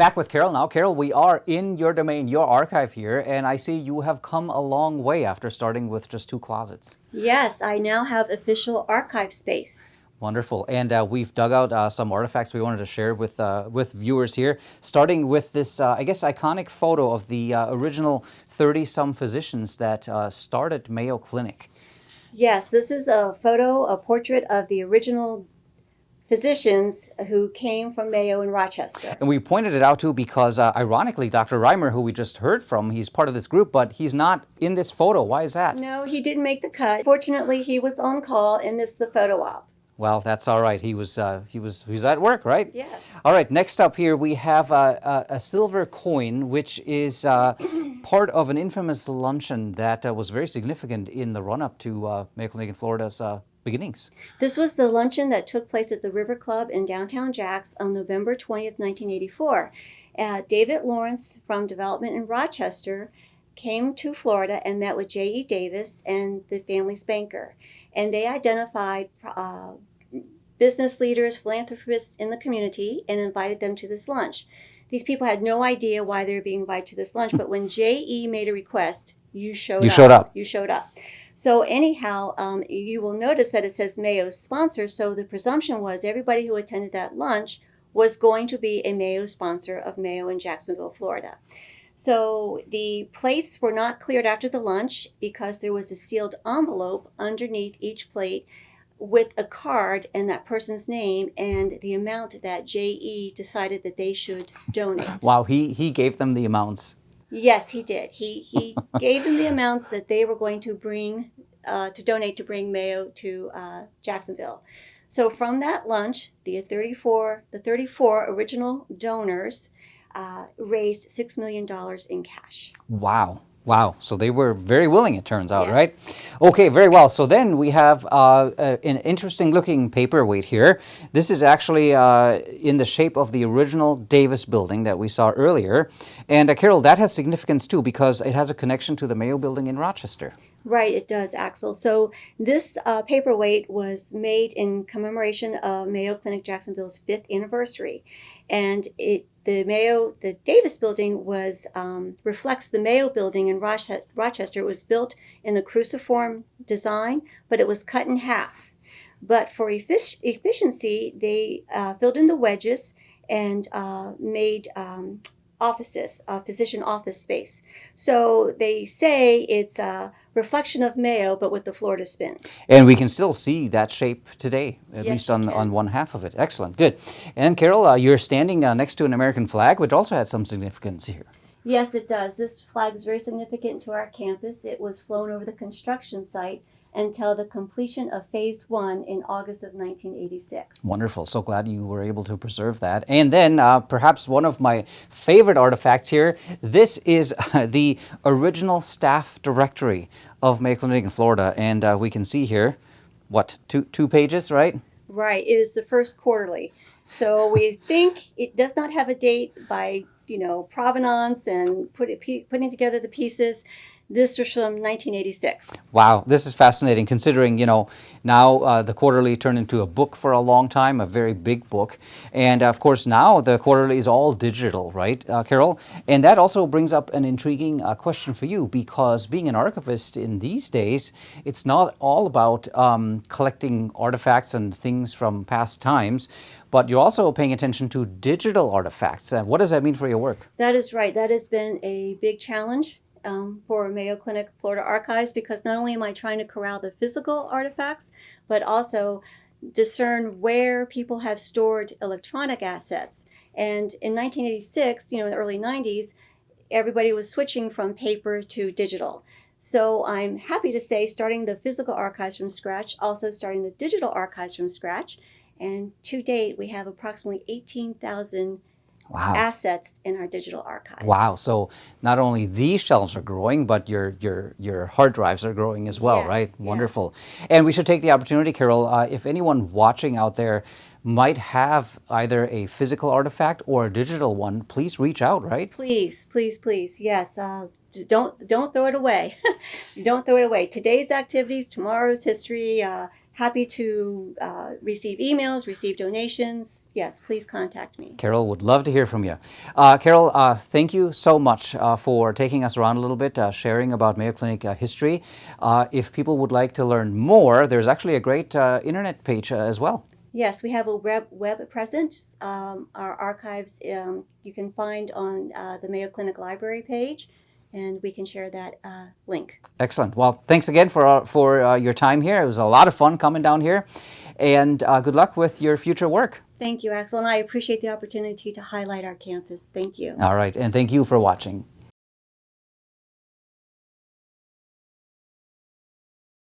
Back with Carole now. Carole, we are in your domain, your archive here, and I see you have come a long way after starting with just 2 closets. Yes, I now have official archive space. Wonderful. And we've dug out some artifacts we wanted to share with viewers here, starting with this, I guess, iconic photo of the original 30-some physicians that started Mayo Clinic. Yes, this is a portrait of the original physicians who came from Mayo in Rochester. And we pointed it out too because, ironically, Dr. Reimer, who we just heard from, he's part of this group, but he's not in this photo. Why is that? No, he didn't make the cut. Fortunately, he was on call and missed the photo op. Well, that's all right. He was at work, right? Yeah. All right. Next up here, we have a silver coin, which is part of an infamous luncheon that was very significant in the run-up to Mayo Clinic in Florida's beginnings. This was the luncheon that took place at the River Club in downtown Jax on November 20th, 1984. David Lawrence from Development in Rochester came to Florida and met with J.E. Davis and the family's banker. And they identified business leaders, philanthropists in the community and invited them to this lunch. These people had no idea why they were being invited to this lunch, but when J.E. made a request, you showed up. You showed up. So anyhow, you will notice that it says Mayo's sponsor, so the presumption was everybody who attended that lunch was going to be a Mayo sponsor of Mayo in Jacksonville, Florida. So the plates were not cleared after the lunch because there was a sealed envelope underneath each plate with a card and that person's name and the amount that J.E. decided that they should donate. Wow, he gave them the amounts. Yes, he did. He gave them the amounts that they were going to bring to donate to bring Mayo to Jacksonville. So from that lunch, the 34 original donors raised $6 million in cash. Wow. Wow. So they were very willing, it turns out, Yeah. right? Okay, very well. So then we have an interesting looking paperweight here. This is actually in the shape of the original Davis building that we saw earlier. And Carole, that has significance too because it has a connection to the Mayo building in Rochester. Right, it does, Axel. So this paperweight was made in commemoration of Mayo Clinic Jacksonville's 5th anniversary. And the Davis building was reflects the Mayo building in Rochester. It was built in the cruciform design, but it was cut in half. But for efficiency, they filled in the wedges and made physician office space. So they say it's a reflection of Mayo, but with the Florida spin. And we can still see that shape today, at Yes, least you on can. one half of it. Excellent, good. And Carole, you're standing next to an American flag, which also has some significance here. Yes, it does. This flag is very significant to our campus. It was flown over the construction site until the completion of Phase 1 in August of 1986. Wonderful. So glad you were able to preserve that. And then perhaps one of my favorite artifacts here, this is the original staff directory of Mayo Clinic in Florida. And we can see here, what, two pages, right? Right. It is the first quarterly. So we think it does not have a date by, provenance and putting together the pieces. This was from 1986. Wow, this is fascinating considering, now the quarterly turned into a book for a long time, a very big book. And of course, now the quarterly is all digital, right, Carole? And that also brings up an intriguing question for you because being an archivist in these days, it's not all about collecting artifacts and things from past times, but you're also paying attention to digital artifacts. What does that mean for your work? That is right. That has been a big challenge for Mayo Clinic Florida Archives because not only am I trying to corral the physical artifacts, but also discern where people have stored electronic assets. And in 1986, in the early 90s, everybody was switching from paper to digital. So I'm happy to say starting the physical archives from scratch, also starting the digital archives from scratch. And to date, we have approximately 18,000 Wow. assets in our digital archives. Wow. So not only these shelves are growing, but your hard drives are growing as well, Yes, right? yes. Wonderful. And we should take the opportunity, Carole, if anyone watching out there might have either a physical artifact or a digital one, please reach out, right? Please, please, please. Yes. Don't throw it away. Don't throw it away. Today's activities, tomorrow's history. happy to receive emails, receive donations. Yes, please contact me. Carole would love to hear from you. Carole, thank you so much for taking us around a little bit, sharing about Mayo Clinic history. If people would like to learn more, there's actually a great internet page as well. Yes, we have a web presence. Our archives you can find on the Mayo Clinic Library page, and we can share that link. Excellent. Well, thanks again for your time here. It was a lot of fun coming down here, and good luck with your future work. Thank you, Axel, and I appreciate the opportunity to highlight our campus. Thank you. All right, and thank you for watching.